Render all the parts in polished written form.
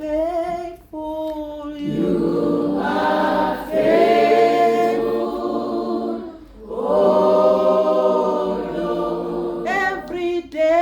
faithful. You are faithful. Oh Lord. Every day.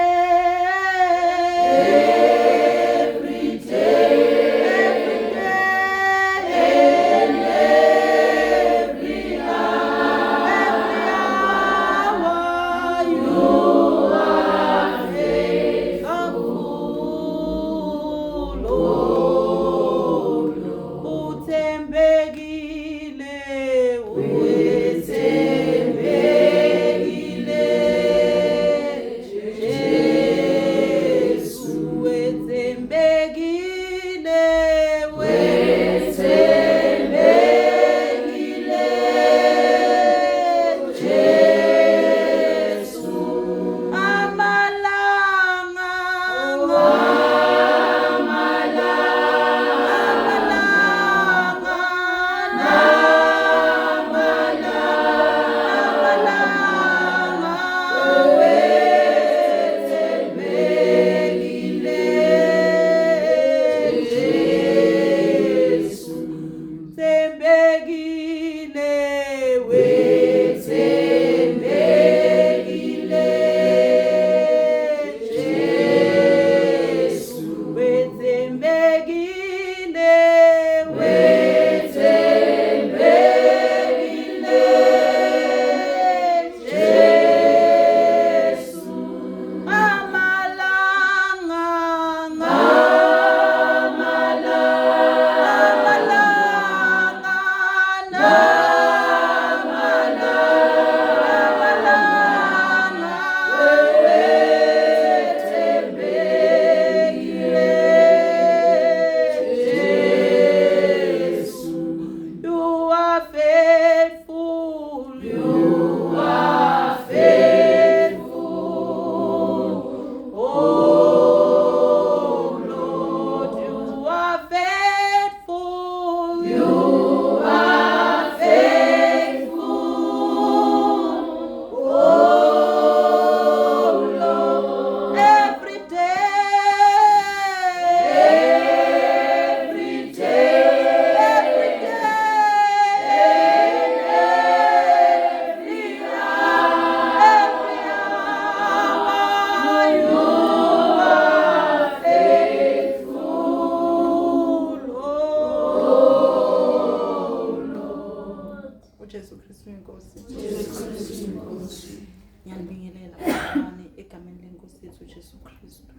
Ngiyanibingelela abanye egameni lenkosi yethu Jesu Kristu.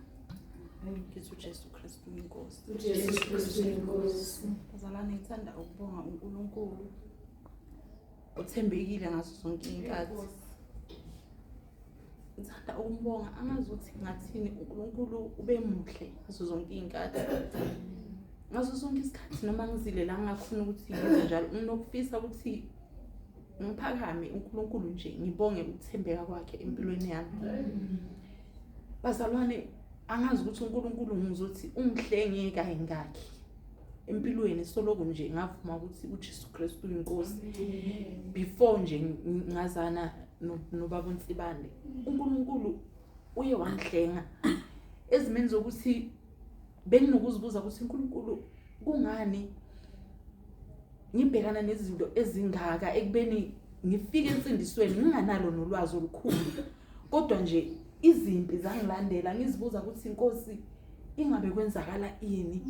Ngithi uJesu Kristu inkosi. uJesu Kristu inkosi. Bazalwane, ngithanda ukubonga uNkulunkulu othembekile ngazo zonke izinkathi. Ngithanda ukumbonga angazi ukuthi ngathini uNkulunkulu ube muhle ngazo zonke izinkathi. Ngazo zonke isikhathi noma ngizile la ngakhona ukuthi ngenze njalo, nginokufisa ukuthi ngiphakame uNkulunkulu nje ngibonge ukuthembeka kwakhe empilweni yami. Bazalwane, angazi ukuthi uNkulunkulu ngizothi umhle ngekayingakhi empilweni, soloko nje ngavuma ukuthi uJesu Kristu inkosi. Before nje ngazana nobaba uNsibande, uNkulunkulu uye wangihlenga ezimeni zokuthi benginokuzibuza ukuthi uNkulunkulu kungani ngibhekana nezinto ezingaka ekubeni ngifike insindisweni nginganalo nolwazi olukhulu, kodwa nje izimpi zangilandela ngizibuza ukuthi inkosi ingabe kwenzakala ini.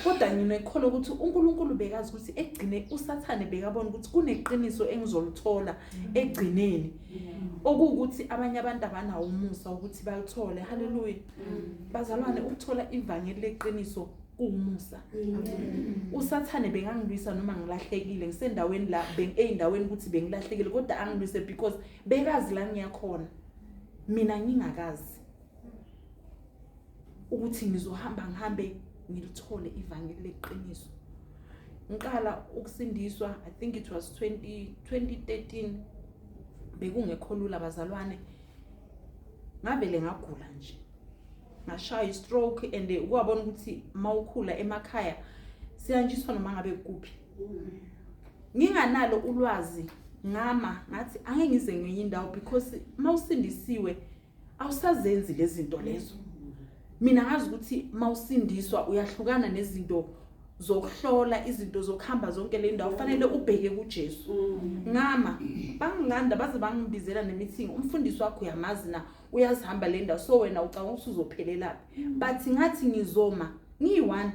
Kodwa nginekhola ukuthi uNkulunkulu bekazi ukuthi egcine uSathane bekabona ukuthi kuneqiniso engizolithola egcineni, okuwukuthi abanye abantu abanawo umusa ukuthi balithole. Haleluya. Bazalwane, ukuthola ivangeli leqiniso umusa. uSathane bengangilwisa noma ngilahlekile ngisendaweni la eyindaweni ukuthi bengilahlekile, kodwa angilwise because bekazi la ngiyakhona mina ngingakazi ukuthi ngihambe ngilithole ivangeli leqiniso. Ngiqala ukusindiswa, I think it was 2013, bekungekho lula bazalwane. Ngavele ngagula nje, ngashaya stroke, and ukwabona ukuthi mawukhula emakhaya siyanjiswa noma ngabe kuphi. Nginganalo ulwazi ngathi angeke ngize ngenye indawo because mawusindisiwe awusazenzi lezi zinto lezo. mina ngazi ukuthi mawusindiswa uyahlukana nezinto zokuhlola izinto zokuhamba zonke le ndawo fanele ubheke kuJesu ngama bangilanda baze bangibizela nemeeting umfundisi wakho uyamazi na uyazihamba le ndawo so wena ucanga ukuthi uzophelela bathi ngathi ngizoma ngiyi1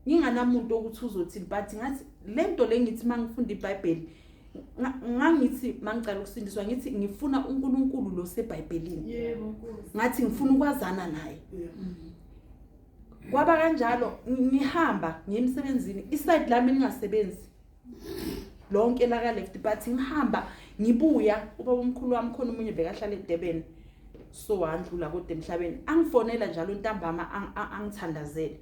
nginganamuntu ukuthi uzothini bathi ngathi lento lengithi mangifunda iBhayibheli ngangithi mangicala ukusindiswa ngithi ngifuna uNkulunkulu lo seBhayibhelini Yebo Nkosi. ngathi ngifuna ukwazana naye kwaba kanjalo ngihamba ngiyemsebenzini iside lami ningasebenzi lonke la ka left but ngihamba ngibuya ubaba omkhulu wami khona umunye bekahlala eDurban so wandlula kodwa emhlabeni angifonela njalo ntambama angithandazele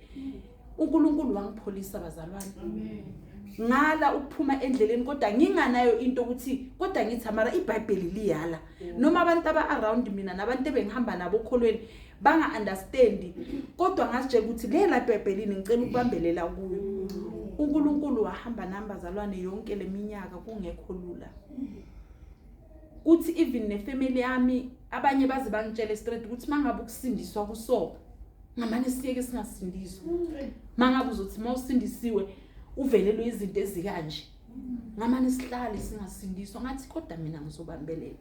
uNkulunkulu wangipholisa bazalwane Amen. ngala ukuphuma endleleni kodwa nginganayo into ukuthi kodwa ngithi amara iBhayibheli liyala noma abantu aba around mina nabantu ebengihamba nabo okholweni banga understand kodwa ngasitshela ukuthi le la iBhayibhelini ngicela ukubambelela kuyo uNkulunkulu wahamba nambazalwane yonke leminyaka kungekho lula kuthi even nefamily yami abanye baze bangitshela straight ukuthi mangabe ukusindiswa kuso ngamane siyeke singasindiswa mangabe uzothi mawusindisiwe uvelelwe izinto ezikanje ngamane sihlale singasindiswa ngathi kodwa mina ngizobambelela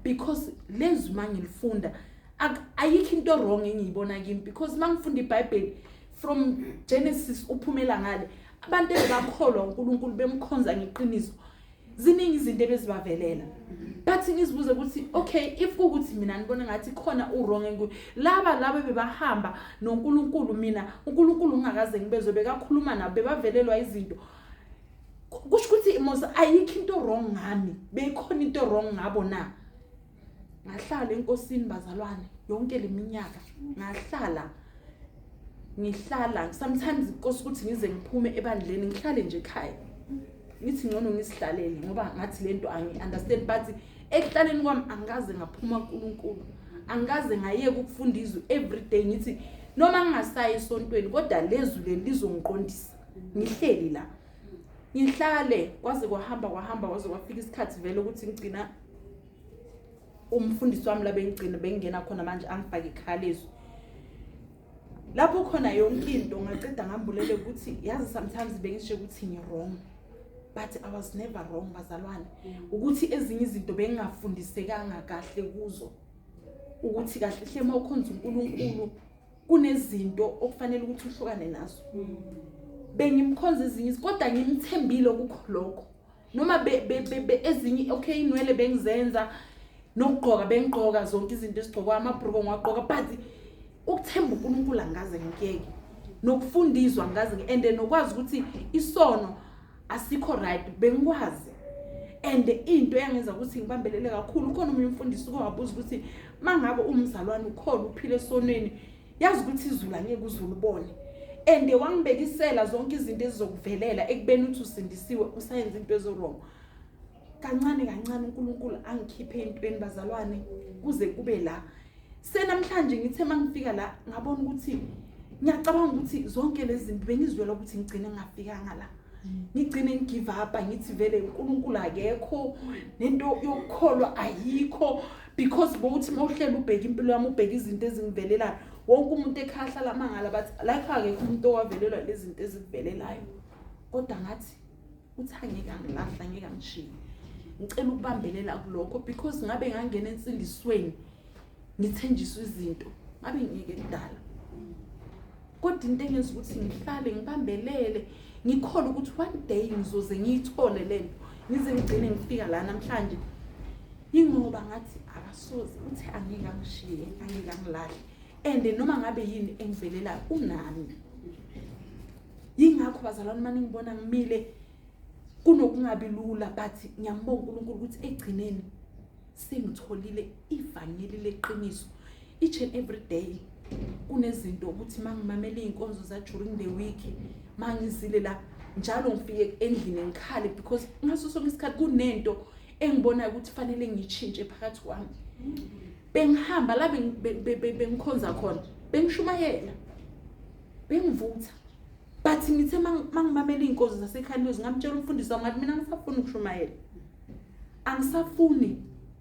because lezi mangilifunda ayikho into wrong engiyibona kimi because mangifunda iBhayibheli from Genesis uphumela ngale abantu ebakholwa uNkulunkulu bemkhonza ngeqiniso ziningi izinto ebezibavelela but ngizibuze ukuthi okay if ukuthi mina ngibona ngathi khona uwrong engikuyo laba bebahamba noNkulunkulu mina uNkulunkulu ungakaze ngibezwe bekakhuluma nabo bebavelelwa izinto kusho ukuthi moza ayikho into wrong ngami bekhona into wrong ngabo na ngahlala enkosini bazalwane yonke leminyaka ngihlala sometimes inkosi ukuthi ngize ngiphume ebandleni ngihlale nje ekhaya ngithi ngcono ngisihlalele ngoba ngathi lento angi-understand but ekuhlaleni kwami angaze ngaphuma kuNkulunkulu angaze ngayeka ukufunda izwi every day ngithi noma ngingasayi esontweni kodwa lezwi lelizongiqondisa ngihleli la ngihlale kwaze kwahamba kwaze kwafika isikhathi vele ukuthi ngigcina umfundisi wami la bengingena khona manje angifake ikhalezo lapho khona yonke into ngaceda ngambulele ukuthi yazi sometimes bengisho ukuthi ngirong but I was never wrong bazalwane ukuthi ezinye izinto bengingafundisekanga kahle kuzo ukuthi kahle hle mawukhonza uNkulunkulu kunezinto okufanele ukuthi uhlukane nazo bengimkhonza ezinye kodwa ngimthembile kukho lokho noma ezinye okay inwele bengizenza nokugqoka bengigqoka zonke izinto esigqokwa amabhruko ngwagqoka but ukuthemba uNkulunkulu angaze ngikeke nokufundizwa ngaze and nokwazi ukuthi isono asikho right bengikwazi and into eyangenza ukuthi ngibambelele kakhulu khona umunye umfundisi owabuza ukuthi mangabe umzalwane ukhona uphile esonweni yazi ukuthi izulu angeke uzulubone and wangibekisela zonke izinto ezizokuvelela ekubeni uthi usindisiwe usayenza into ezorong kancane uNkulunkulu angikhiphe entweni bazalwane kuze kube la senamhlanje ngithe mangifika la ngabona ukuthi ngiyacabanga ukuthi zonke lezi zinto bengizwela ukuthi ngigcine ngafikanga la ngigcine ngigive up ngithi vele uNkulunkulu akekho nento yokukholwa ayikho because bokuthi mawuhlela ubheka impilo yami ubheka izinto ezingivelelayo wonke umuntu ekhahlala mangala bathi like akekho umuntu owavelelwa lezi zinto ezivelelayo kodwa ngathi uthi angeke angilahla angeke angishiye ngicela ukubambelela kulokho because ngabe ngangena ensindisweni ngithenjiswa izinto ngabe ngeke kudala kodwa into engenza ukuthi ngihlale ngibambelele ngikholwa ukuthi one day ngizoze ngiyithole lento ngize ngigcine ngifika la namhlanje ingoba ngathi akasoze uthi angeke angishiye angeke angilahle and noma ngabe yini engivelela unami yingakho bazalwane manje ngibona ngimile kunokungabi lula but ngiyambonga uNkulunkulu ukuthi egcineni sengitholile ivangeli leqiniso each and every day kunezinto ukuthi mangimamela inkonzo za during the week mangizile la njalo ngifike endlini ngikhale because ngaso sonke isikhathi kunento engibona ukuthi fanele ngichintshe phakathi kwami bengihamba la bengikhonza khona bengishumayela bengivutha but ngithe mangimamela inkonzo zasekhanyeni ngamtshela umfundisi wami ngathi mina ngisafuna ukushumayela angisafuni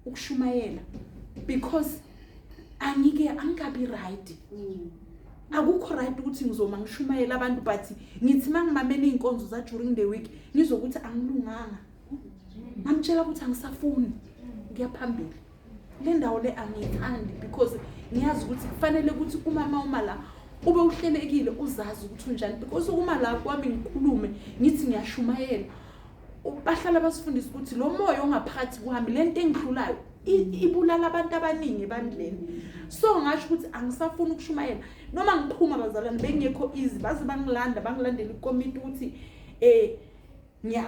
ukushumayela because angikabi right akukho right ukuthi ngizoma ngishumayela abantu but ngithi mangimamela inkonzo za during the week ngizokuthi angilunganga ngamtshela ukuthi angisafuni ngiyaphambili le ndawo le angiyithandi because ngiyazi ukuthi kufanele ukuthi uma la ube uhlelekile uzazi ukuthi unjani because uma la kwami ngikhulume ngithi ngiyashumayela bahlala basifundisa ukuthi lo moya ongaphakathi kwami lento engihlulayo ibulala abantu abaningi ebandleni so ngasho ukuthi angisafuni ukushumayela noma ngiphuma bazalwane bengekho easy baze bangilandela ikomiti ukuthi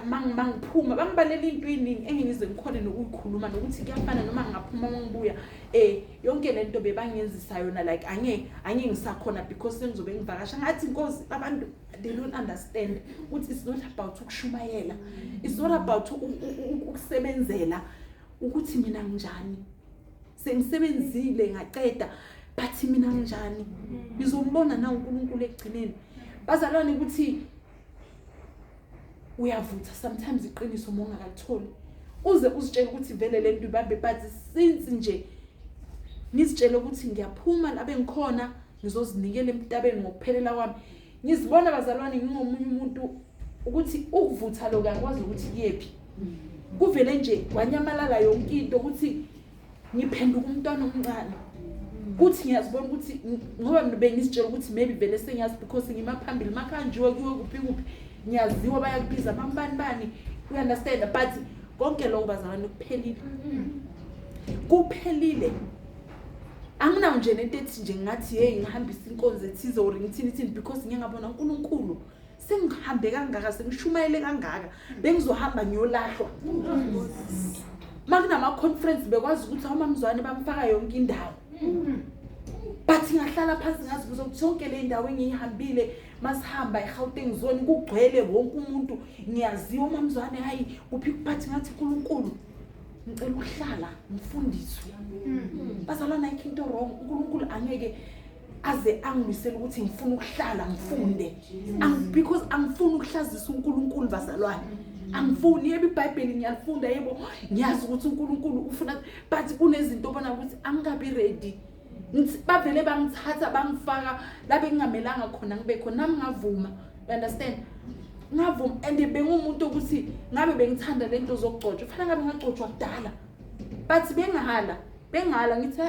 mangiphuma bangibalela into eningi engize ngikhole nokuyikhuluma nokuthi kuyafana noma ngingaphuma mangibuya yonke lento bebangenzisa yona like anye ngisakhona because sengizobe ngivakasha ngathi inkosi abantu they don't understand ukuthi it's not about ukushumayela it's not about ukusebenzela ukuthi mina njani sengisebenzile ngaqeda but mina njani ngizombona na uNkulunkulu egcineni bazalwane ukuthi uyavutha sometimes iqiniso monga kalitholi uze uzitshela ukuthi vele lento ibambe but since nje nizitshela ukuthi ngiyaphuma labe ngikhona ngizozinikela emtabeni ngokuphelela kwami ngizibona bazalwane ngingomunye umuntu ukuthi ukuvutha lo ngakwazi ukuthi kuyephi kuvele nje wanyamalala yonke into ukuthi ngiphenduka umntwana omncane kuthi ngiyazibona ukuthi ngoba bengizitshela ukuthi maybe vele sengiyazi because ngimaphambili makhanjiwe kuwe kuphi ngiyaziwa bayakubiza bani you understand but konke lokho bazalwane kuphelile anginawo nje nento ethi nje ngathi hey ngihambisa inkonzo ethize or ngithini because ngiyangabona uNkulunkulu sengihambe kangaka sengishumayele kangaka bengizohamba ngiyolahlwa makunama conference bekwazi ukuthi awamamzwane bamfaka yonke indawo but ngahlala phansi ngazibuza ukuthi sonke le ndawo engiyihambile masihamba eGauteng zone kugcwele wonke umuntu ngiyaziwa umamzwane hayi kuphi kuphathi ngathi uNkulunkulu ngicela ukuhlala ngifundiswe bazalwana ayikho into wrong uNkulunkulu angeke aze angibisela ukuthi ngifuna ukuhlala ngifunde because angifuni ukuhlazisa uNkulunkulu bazalwane angifuni yebo iBhayibheli ngiyalifunda yebo ngiyazi ukuthi uNkulunkulu ufuna but kunezinto obona ukuthi angikabi ready bavele bangithatha bangifaka la bengamelanga khona ngibe khona nami ngavuma you understand ngavuma and bengumuntu ukuthi ngabe bengithanda lento zokugcotshwa kufanele ngabe ngagcotshwa kudala but bengala ngithi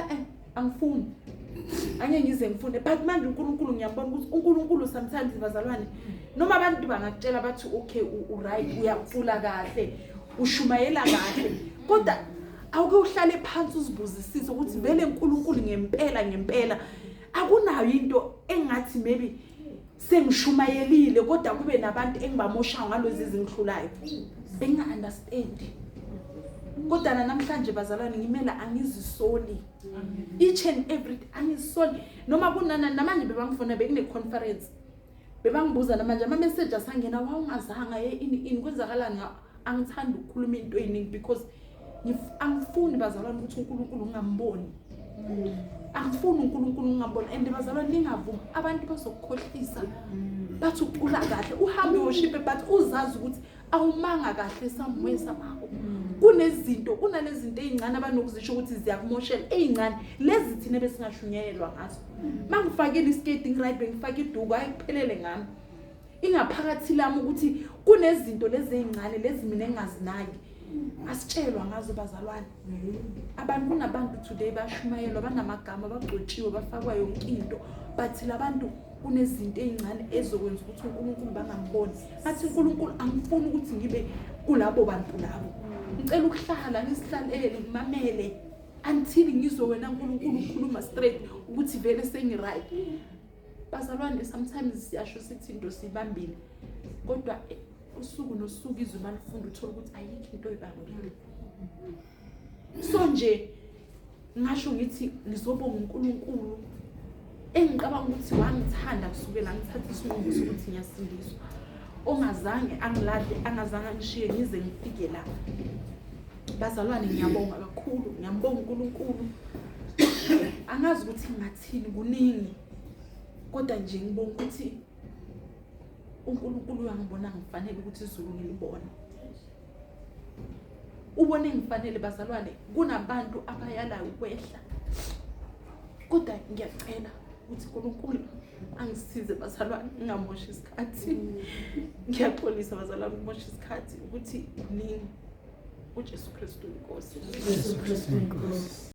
angifuni angeke ngize ngifunde but manje uNkulunkulu ngiyambona ukuthi uNkulunkulu sometimes bazalwane noma abantu bangakutshela bathi okay right uyacula kahle ushumayela kahle kodwa awuke uhlale phansi uzibuzisise ukuthi vele uNkulunkulu ngempela akunayo into engathi maybe sengishumayelile kodwa kube nabantu engibamosha ngalozi izinhlulayo benga understand kodwa namhlanje bazalwane ngimela angizisoli each and every angizisoli noma kunana namanje bebangifuna bekune conference bebangibuza namanje ama message asangena wawungazanga ini kwenzakalani angithanda ukukhuluma into eyiningi because angifuni bazalwane ukuthi uNkulunkulu ngingamboni angifuni uNkulunkulu ngingamboni and bazalwane lingavuma abantu bazokukhohlisa bathi ucula kahle uhambe worship but uzazi ukuthi awumanga kahle somewhere samakho kunalezi zinto ezincane abanokuzisho ukuthi ziyakumoshela ezincane lezi thina besingashunyelwa ngazo mangifakela iskating right bengifaka iduku ayiphelele ngami ingaphakathi lami ukuthi kunezinto lezi ezincane lezi mina engazinaki asitshelwa ngazo bazalwane abantu kunabantu today bashumayelwa banamagama bagcotshiwe bafakwa yonke into but labantu kunezinto ezincane ezokwenza ukuthi uNkulunkulu bangamboni athi uNkulunkulu angifuni ukuthi ngibe kulabo bantu labo ngicela ukuhlala ngisihlalele ngimamele until ngizowena uNkulunkulu ukhuluma straight ukuthi vele sengi right bazalwane sometimes siyasho sithi into sibambile kodwa usuku nosuku izwe malifunda uthola ukuthi ayikho into oyibambile so nje ngasho ngithi ngizobonga uNkulunkulu engicabanga ukuthi wangithanda kusukela ngithatha isinqumo sokuthi ngiyasindiswa ongazange angilade angazange angishiye ngize ngifike la bazalwane ngiyabonga kakhulu ngiyambonga uNkulunkulu angazi ukuthi ngathini kuningi kodwa nje ngibonga ukuthi uNkulunkulu uyangibona ngifanele ukuthi izulu ngilibone ubone ngifanele bazalwane kunabantu abayalayo kwehla kodwa ngiyacela ukuthi uNkulunkulu angisize bazalwane ngingamoshi isikhathi. Ngiyaxolisa bazalwane ukumosha isikhathi ukuthi uJesu Kristu inkosi. Jesu Kristu inkosi.